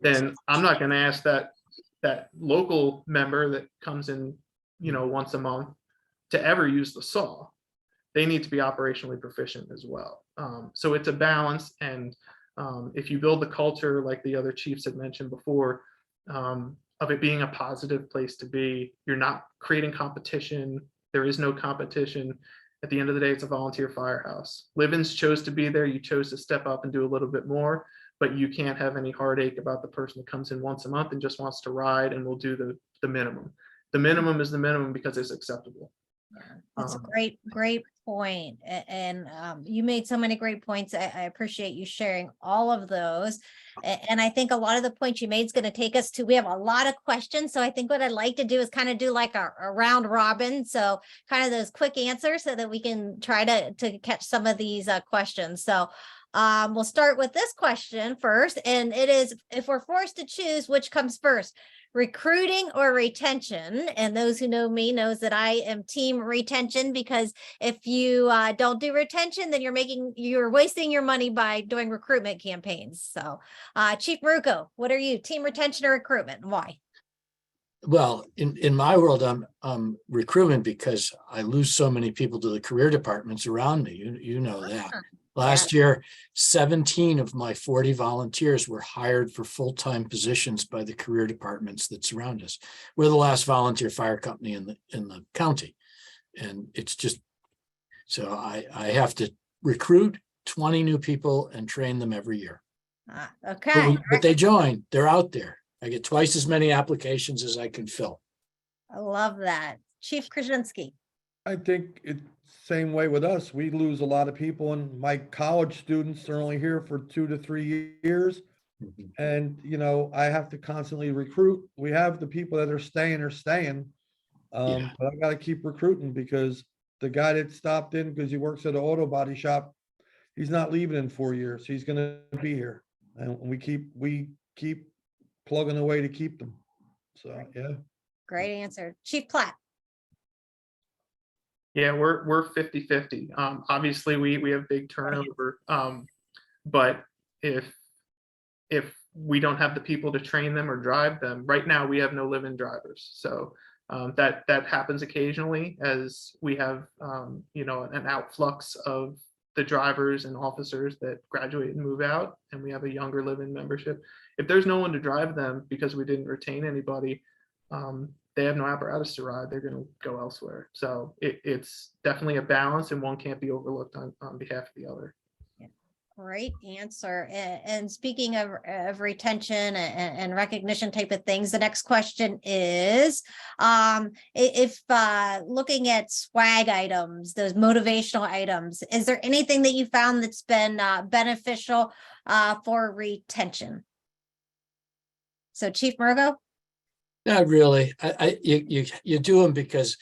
then I'm not going to ask that local member that comes in, once a month to ever use the saw. They need to be operationally proficient as well. So it's a balance, and if you build the culture like the other chiefs had mentioned before, of it being a positive place to be, you're not creating competition. There is no competition. At the end of the day, it's a volunteer firehouse. Live-ins chose to be there. You chose to step up and do a little bit more, but you can't have any heartache about the person that comes in once a month and just wants to ride and will do the minimum. The minimum is the minimum because it's acceptable. That's a great point. And you made so many great points. I appreciate you sharing all of those. And I think a lot of the points you made is going to take us to, we have a lot of questions. So I think what I'd like to do is kind of do like a round robin. So kind of those quick answers so that we can try to catch some of these questions. So we'll start with this question first. And it is, if we're forced to choose, which comes first? Recruiting or retention? And those who know me knows that I am team retention, because if you don't do retention, then you're wasting your money by doing recruitment campaigns. So Chief Marucco, what are you, team retention or recruitment, and why? Well, in my world, I'm recruitment, because I lose so many people to the career departments around me. You know that. Last year, 17 of my 40 volunteers were hired for full-time positions by the career departments that surround us. We're the last volunteer fire company in the county. And it's just, so I have to recruit 20 new people and train them every year. Okay. But they join, they're out there. I get twice as many applications as I can fill. I love that. Chief Krasinski. I think it's same way with us. We lose a lot of people, and my college students are only here for 2 to 3 years. And, I have to constantly recruit. We have the people that are staying. Yeah. But I got to keep recruiting, because the guy that stopped in because he works at an auto body shop, he's not leaving in 4 years. He's going to be here, and we keep plugging away to keep them. So, yeah. Great answer. Chief Platt. Yeah, we're 50-50. Obviously we have big turnover. But if we don't have the people to train them or drive them, right now we have no live-in drivers. So that happens occasionally, as we have an outflux of the drivers and officers that graduate and move out, and we have a younger live-in membership. If there's no one to drive them because we didn't retain anybody, they have no apparatus to ride, they're going to go elsewhere. So it's definitely a balance, and one can't be overlooked on behalf of the other. Great answer. And speaking of retention and recognition type of things, the next question is, if looking at swag items, those motivational items, is there anything that you found that's been beneficial for retention? So Chief Marucco? Not really. You do them because,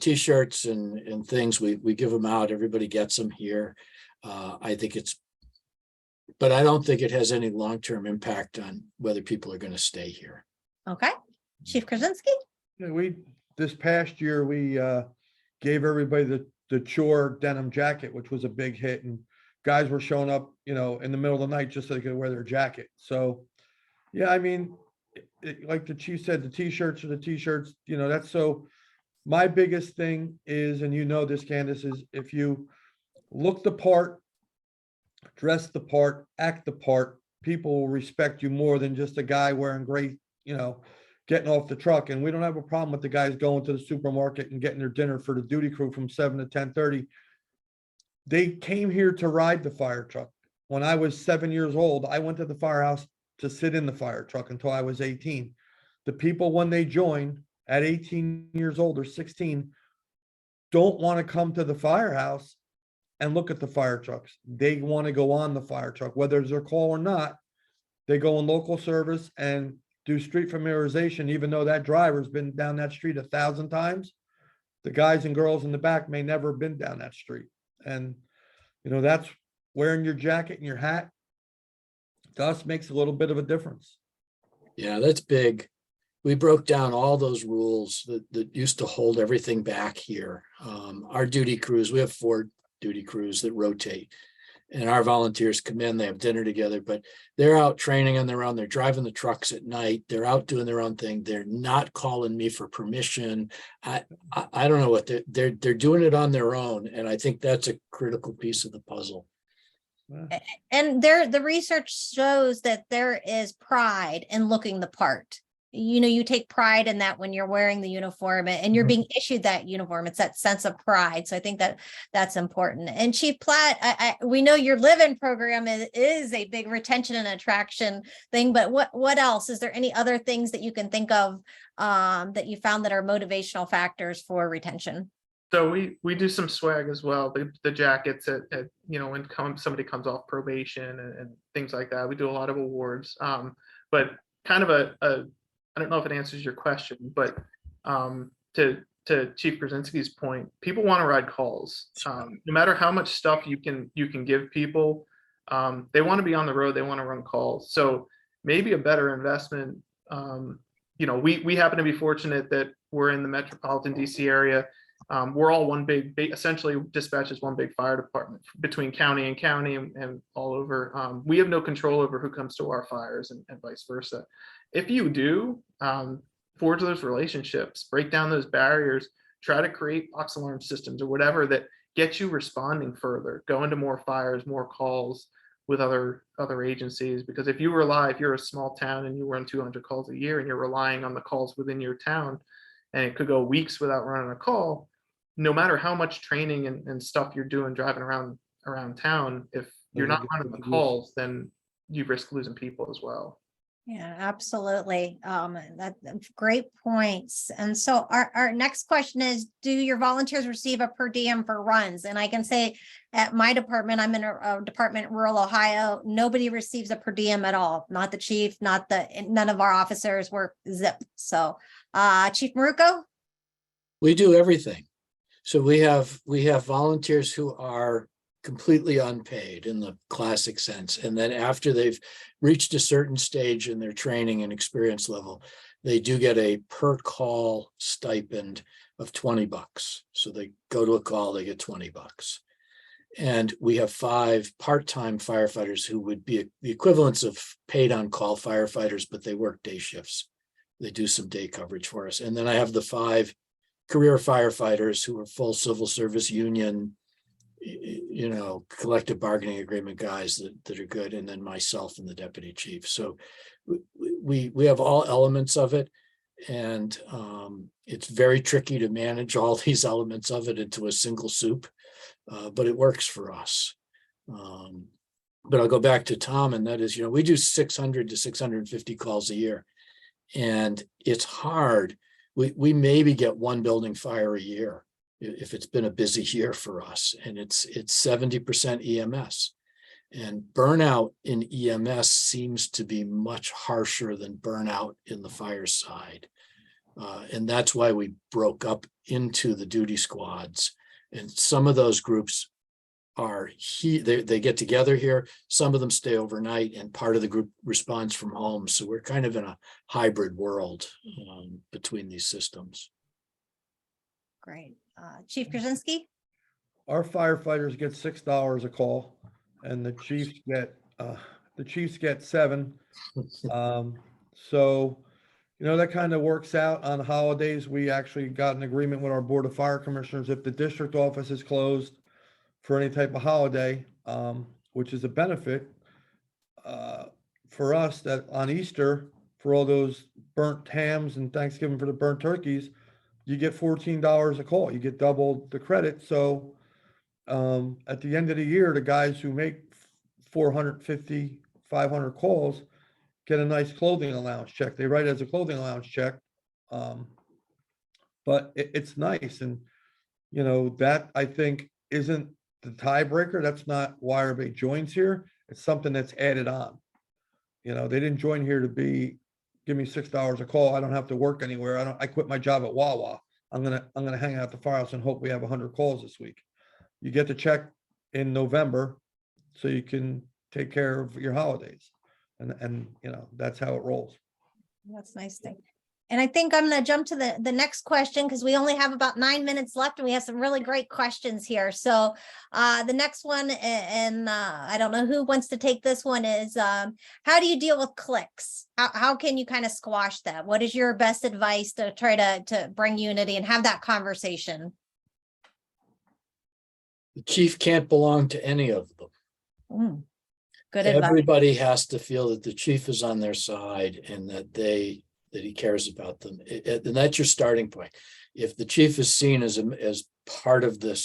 T-shirts and things, we give them out. Everybody gets them here. I think but I don't think it has any long-term impact on whether people are going to stay here. Okay. Chief Krasinski? Yeah, this past year, we gave everybody the chore denim jacket, which was a big hit, and guys were showing up, in the middle of the night just so they could wear their jacket. So, yeah, I mean, like the chief said, the T-shirts are the T-shirts, that's so. My biggest thing is, and this, Candace, is if you look the part, dress the part, act the part, people will respect you more than just a guy wearing great, getting off the truck. And we don't have a problem with the guys going to the supermarket and getting their dinner for the duty crew from 7 to 10:30. They came here to ride the fire truck. When I was 7 years old, I went to the firehouse to sit in the fire truck until I was 18. The people, when they join at 18 years old or 16, don't want to come to the firehouse and look at the fire trucks. They want to go on the fire truck, whether it's their call or not. They go in local service, and do street familiarization, even though that driver's been down that street 1,000 times. The guys and girls in the back may never have been down that street. And, that's wearing your jacket and your hat to us makes a little bit of a difference. Yeah, that's big. We broke down all those rules that used to hold everything back here. Our duty crews, we have 4 duty crews that rotate. And our volunteers come in, they have dinner together, but they're out training on their own. They're driving the trucks at night. They're out doing their own thing. They're not calling me for permission. I don't know what they're doing it on their own. And I think that's a critical piece of the puzzle. And the research shows that there is pride in looking the part. You take pride in that when you're wearing the uniform and you're being issued that uniform. It's that sense of pride. So I think that's important. And Chief Platt, we know your live-in program is a big retention and attraction thing, but what else? Is there any other things that you can think of that you found that are motivational factors for retention? So we do some swag as well. The jackets at when somebody comes off probation and things like that. We do a lot of awards. But kind of I don't know if it answers your question, but to Chief Krasinski's point, people want to ride calls. No matter how much stuff you can give people, they want to be on the road. They want to run calls. So maybe a better investment. We happen to be fortunate that we're in the metropolitan DC area. We're all one big, essentially dispatches one big fire department between county and county and all over. We have no control over who comes to our fires and vice versa. If you do, forge those relationships, break down those barriers, try to create box alarm systems or whatever that get you responding further, go into more fires, more calls with other agencies. Because if you're a small town and you run 200 calls a year and you're relying on the calls within your town, and it could go weeks without running a call, no matter how much training and stuff you're doing driving around town, if you're not running the calls, then you risk losing people as well. Yeah, absolutely. That's great points. And so our next question is, do your volunteers receive a per diem for runs? And I can say at my department, I'm in a department in rural Ohio, nobody receives a per diem at all. Not the chief, none of our officers work zip. So Chief Maruco? We do everything. So we have volunteers who are completely unpaid in the classic sense. And then after they've reached a certain stage in their training and experience level, they do get a per call stipend of $20. So they go to a call, they get $20. And we have 5 part-time firefighters who would be the equivalents of paid on call firefighters, but they work day shifts. They do some day coverage for us. And then I have the 5 career firefighters who are full civil service union, collective bargaining agreement guys that are good, and then myself and the deputy chief. So we have all elements of it, and it's very tricky to manage all these elements of it into a single soup, but it works for us. But I'll go back to Tom, and that is, we do 600 to 650 calls a year, and it's hard. We maybe get 1 building fire a year if it's been a busy year for us, and it's 70% EMS. And burnout in EMS seems to be much harsher than burnout in the fire side. And that's why we broke up into the duty squads. And some of those groups they get together here. Some of them stay overnight, and part of the group responds from home. So we're kind of in a hybrid world between these systems. Great. Chief Krasinski? Our firefighters get $6 a call, and the chiefs get 7. So, that kind of works out. On holidays, we actually got an agreement with our board of fire commissioners. If the district office is closed for any type of holiday, which is a benefit for us, that on Easter, for all those burnt hams and Thanksgiving for the burnt turkeys, you get $14 a call. You get double the credit. So at the end of the year, the guys who make 450, 500 calls get a nice clothing allowance check. They write it as a clothing allowance check. But it's nice. And, that I think isn't the tiebreaker. That's not why everybody joins here. It's something that's added on. They didn't join here to be give me $6 a call. I don't have to work anywhere. I quit my job at Wawa. I'm gonna hang out at the firehouse and hope we have 100 calls this week. You get the check in November so you can take care of your holidays. And that's how it rolls. That's a nice thing. And I think I'm going to jump to the next question because we only have about 9 minutes left and we have some really great questions here. So the next one, and I don't know who wants to take this one, is how do you deal with cliques? How can you kind of squash that? What is your best advice to try to bring unity and have that conversation? The chief can't belong to any of them. Good advice. Everybody has to feel that the chief is on their side and that he cares about them. And that's your starting point. If the chief is seen as part of the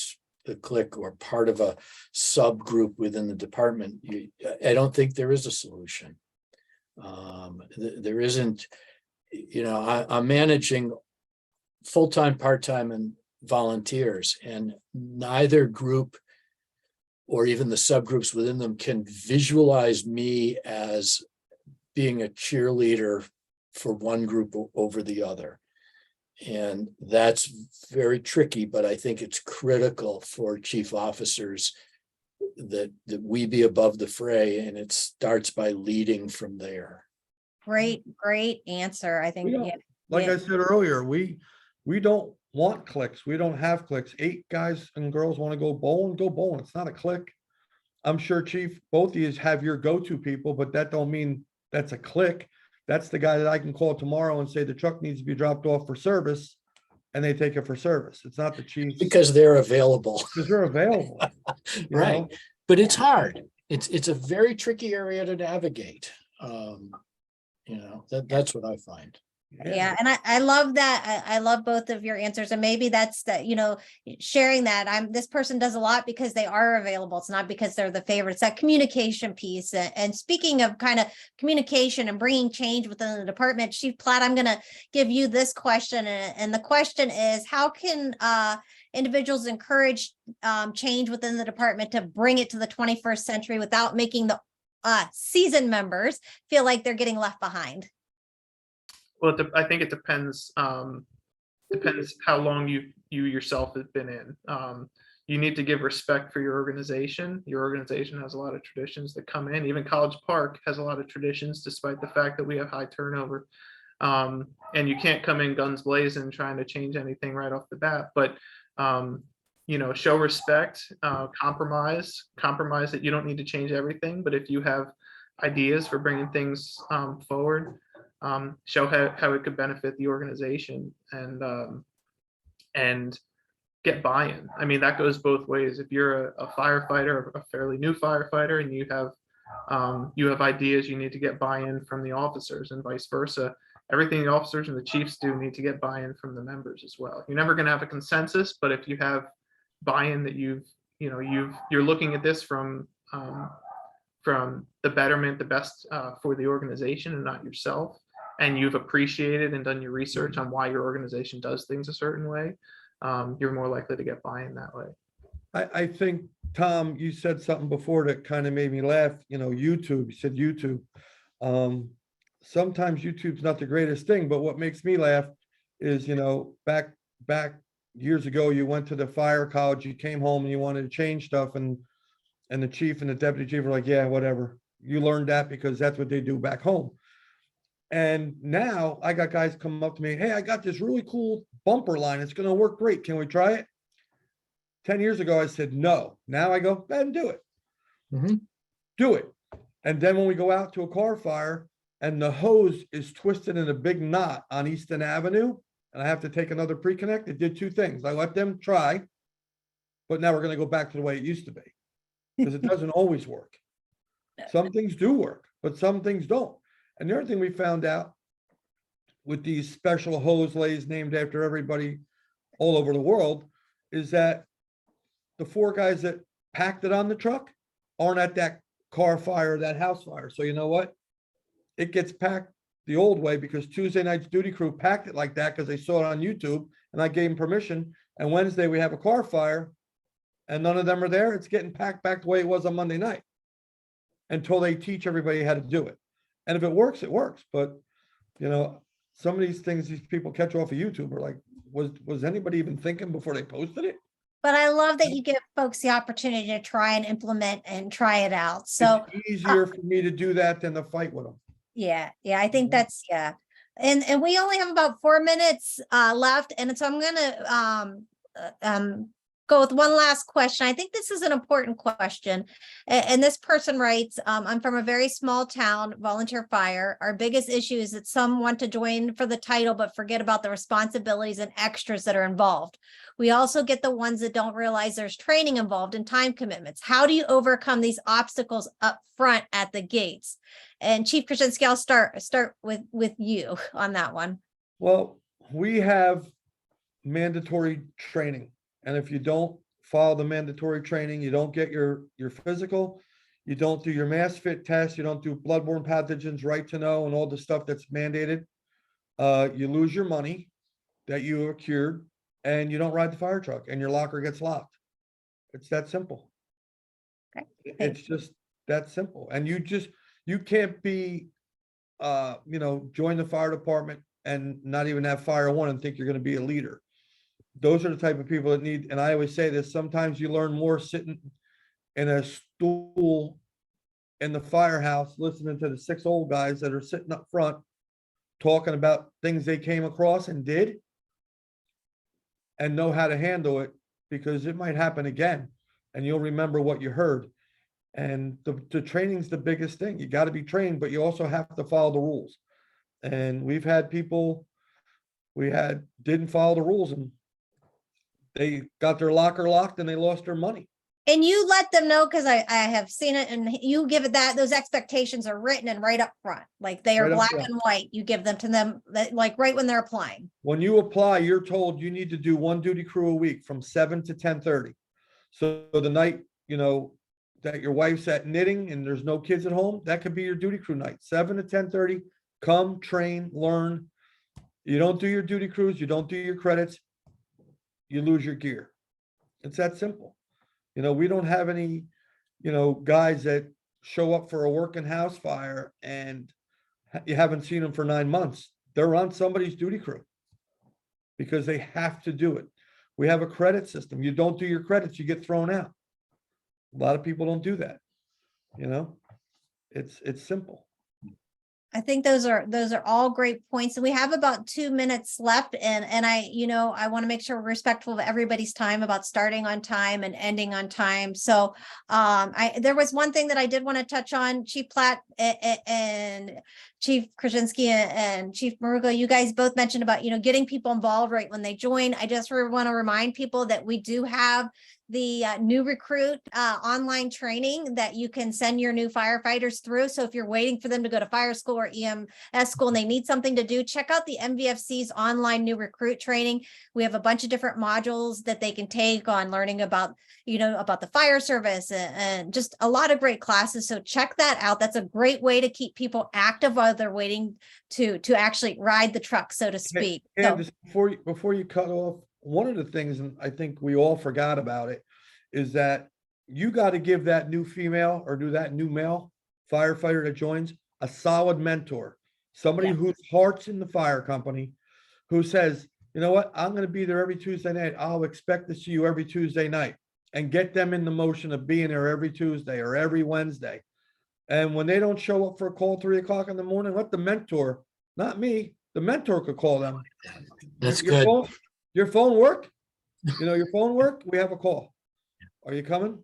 clique or part of a subgroup within the department, I don't think there is a solution. There isn't, I'm managing full-time, part-time, and volunteers, and neither group or even the subgroups within them can visualize me as being a cheerleader for one group over the other. And that's very tricky, but I think it's critical for chief officers that we be above the fray, and it starts by leading from there. Great answer. I think, Like I said earlier, we don't want cliques. We don't have cliques. 8 guys and girls want to go bowling. It's not a clique. I'm sure, Chief, both of you have your go-to people, but that don't mean that's a clique. That's the guy that I can call tomorrow and say the truck needs to be dropped off for service, and they take it for service. It's not the chief. Because they're available. Because they're available. Right. But it's hard. It's a very tricky area to navigate. That's what I find. Yeah. And I love that. I love both of your answers. And maybe that's that, sharing that this person does a lot because they are available. It's not because they're the favorites, that communication piece. And speaking of kind of communication and bringing change within the department, Chief Platt, I'm going to give you this question. And the question is, how can individuals encourage change within the department to bring it to the 21st century without making the seasoned members feel like they're getting left behind? Well, I think it depends. Depends how long you yourself have been in. You need to give respect for your organization. Your organization has a lot of traditions that come in. Even College Park has a lot of traditions, despite the fact that we have high turnover. And you can't come in guns blazing trying to change anything right off the bat. But show respect, compromise that you don't need to change everything. But if you have ideas for bringing things forward, show how it could benefit the organization and get buy-in. I mean, that goes both ways. If you're a firefighter, a fairly new firefighter, and you have ideas, you need to get buy-in from the officers, and vice versa. Everything the officers and the chiefs do need to get buy-in from the members as well. You're never going to have a consensus, but if you have buy-in that you're looking at this from the betterment, the best for the organization and not yourself, and you've appreciated and done your research on why your organization does things a certain way, you're more likely to get buy-in that way. I think, Tom, you said something before that kind of made me laugh. YouTube, you said YouTube. Sometimes YouTube's not the greatest thing, but what makes me laugh is, back years ago, you went to the fire college, you came home and you wanted to change stuff, and the chief and the deputy chief were like, yeah, whatever. You learned that because that's what they do back home. And now I got guys come up to me, hey, I got this really cool bumper line. It's going to work great. Can we try it? 10 years ago, I said, no. Now I go, go ahead and do it. Mm-hmm. Do it. And then when we go out to a car fire and the hose is twisted in a big knot on Easton Avenue, and I have to take another pre-connect, it did 2 things. I let them try, but now we're going to go back to the way it used to be because it doesn't always work. Some things do work, but some things don't. And the other thing we found out with these special hose lays named after everybody all over the world is that the 4 guys that packed it on the truck aren't at that car fire, that house fire. So you know what? It gets packed the old way because Tuesday night's duty crew packed it like that because they saw it on YouTube and I gave them permission. And Wednesday we have a car fire and none of them are there. It's getting packed back the way it was on Monday night until they teach everybody how to do it. And if it works, it works. But You know, some of these things these people catch off of YouTube are like, was anybody even thinking before they posted it? But I love that you give folks the opportunity to try and implement and try it out. So It's easier for me to do that than to fight with them. yeah, I think Mhm. that's, yeah. And we only have about 4 minutes left. And so I'm gonna go with one last question. I think this is an important question. And this person writes, I'm from a very small town, volunteer fire. Our biggest issue is that some want to join for the title, but forget about the responsibilities and extras that are involved. We also get the ones that don't realize there's training involved and time commitments. How do you overcome these obstacles up front at the gates? And Chief Krasinski, I'll start with you on that one. Well, we have mandatory training. And if you don't follow the mandatory training, you don't get your physical, you don't do your mass fit test, you don't do bloodborne pathogens, right to know, and all the stuff that's mandated. You lose your money that you accrued, and you don't ride the fire truck, and your locker gets locked. It's that simple. Okay, It's just that simple. And you can't be, join the fire department and not even have fire one and think you're going to be a leader. Those are the type of people that need, and I always say this, sometimes you learn more sitting in a stool in the firehouse, listening to the 6 old guys that are sitting up front, talking about things they came across and did and know how to handle it, because it might happen again and you'll remember what you heard. And the training's the biggest thing. You got to be trained, but you also have to follow the rules. And we've had people, didn't follow the rules and they got their locker locked and they lost their money. And you let them know, because I have seen it, and you give it that those expectations are written and right up front, like they are Right up black front. and white. You give them to them like right when they're applying. When you apply, you're told you need to do 1 duty crew a week from 7 to 10:30. So the night, that your wife's at knitting and there's no kids at home, that could be your duty crew night, 7 to 10:30. Come, train, learn. You don't do your duty crews, you don't do your credits, you lose your gear. It's that simple. We don't have any, guys that show up for a working house fire and you haven't seen them for 9 months. They're on somebody's duty crew because they have to do it. We have a credit system. You don't do your credits, you get thrown out. A lot of people don't do that. It's simple. I think those are all great points. And we have about 2 minutes left. And I want to make sure we're respectful of everybody's time about starting on time and ending on time. So there was one thing that I did want to touch on, Chief Platt and Chief Krasinski and Chief Maruga. You guys both mentioned about, getting people involved right when they join. I just want to remind people that we do have the new recruit online training that you can send your new firefighters through. So if you're waiting for them to go to fire school or EMS school and they need something to do, check out the MVFC's online new recruit training. We have a bunch of different modules that they can take on learning about, about the fire service and just a lot of great classes. So check that out. That's a great way to keep people active while they're waiting to actually ride the truck, so to speak. And just before you cut off, one of the things, and I think we all forgot about it, is that you got to give that new female or do that new male firefighter that joins a solid mentor, somebody whose heart's in the fire company, who says, you know what, I'm going to be there every Tuesday night. I'll expect to see you every Tuesday night, and get them in the motion of being there every Tuesday or every Wednesday. And when they don't show up for a call 3 o'clock in the morning, let the mentor, not me, the mentor could call them. That's your good. Your phone work? Your phone work? We have a call. Are you coming?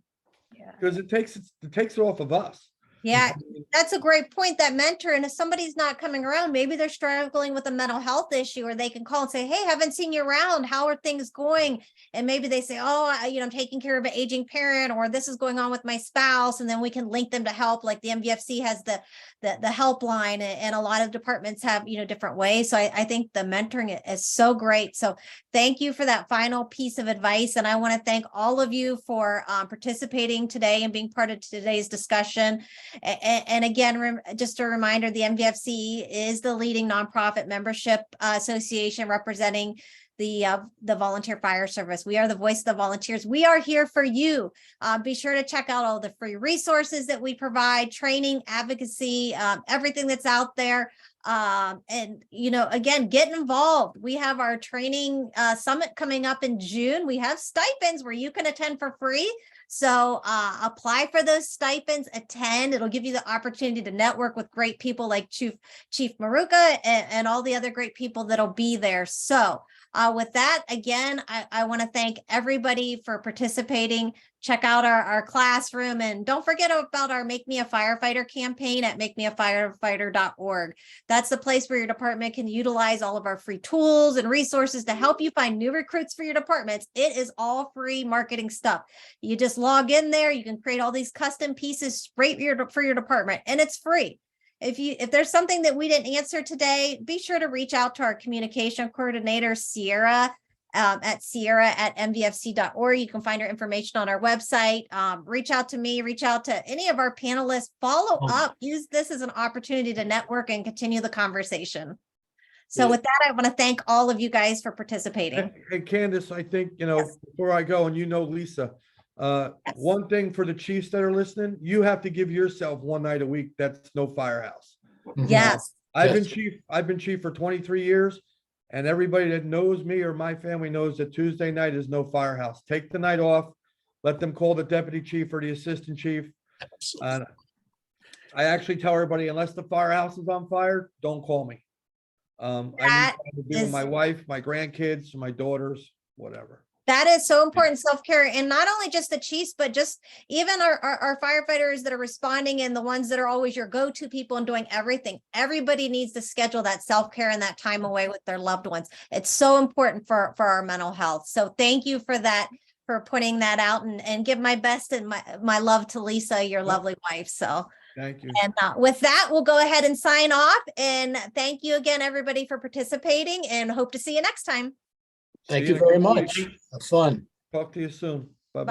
Yeah. Because it takes it off of us. Yeah, that's a great point, that mentor. And if somebody's not coming around, maybe they're struggling with a mental health issue, or they can call and say, hey, haven't seen you around. How are things going? And maybe they say, oh, I'm taking care of an aging parent, or this is going on with my spouse. And then we can link them to help. Like the MVFC has the helpline, and a lot of departments have, different ways. So I think the mentoring is so great. So thank you for that final piece of advice. And I want to thank all of you for participating today and being part of today's discussion. And again, just a reminder, the MVFC is the leading nonprofit membership association representing the volunteer fire service. We are the voice of the volunteers. We are here for you. Be sure to check out all the free resources that we provide, training, advocacy, everything that's out there. And, again, get involved. We have our training summit coming up in June. We have stipends where you can attend for free. So apply for those stipends, attend. It'll give you the opportunity to network with great people like Chief Maruka and all the other great people that'll be there. So with that, again, I want to thank everybody for participating. Check out our classroom, and don't forget about our Make Me a Firefighter campaign at makemeafirefighter.org. That's the place where your department can utilize all of our free tools and resources to help you find new recruits for your departments. It is all free marketing stuff. You just log in there, you can create all these custom pieces right for your department, and it's free. If there's something that we didn't answer today, be sure to reach out to our communication coordinator, Sierra, at sierra@mvfc.org. You can find her information on our website. Reach out to me, reach out to any of our panelists, follow up, use this as an opportunity to network and continue the conversation. So with that, I want to thank all of you guys for participating. And Candace, I think, before I go, and Lisa, one thing for the chiefs that are listening, you have to give yourself one night a week that's no firehouse. Yes. I've been chief for 23 years, and everybody that knows me or my family knows that Tuesday night is no firehouse. Take the night off, let them call the deputy chief or the assistant chief. And I actually tell everybody, unless the firehouse is on fire, don't call me. I need time to be with my wife, my grandkids, my daughters, whatever. That is so important, self-care, and not only just the chiefs, but just even our firefighters that are responding and the ones that are always your go-to people and doing everything. Everybody needs to schedule that self-care and that time away with their loved ones. It's so important for our mental health. So thank you for that, for putting that out, and give my best and my love to Lisa, your lovely wife. So thank you. And with that, we'll go ahead and sign off. And thank you again, everybody, for participating, and hope to see you next time. Thank you very much. Have fun. Talk to you soon. Bye-bye.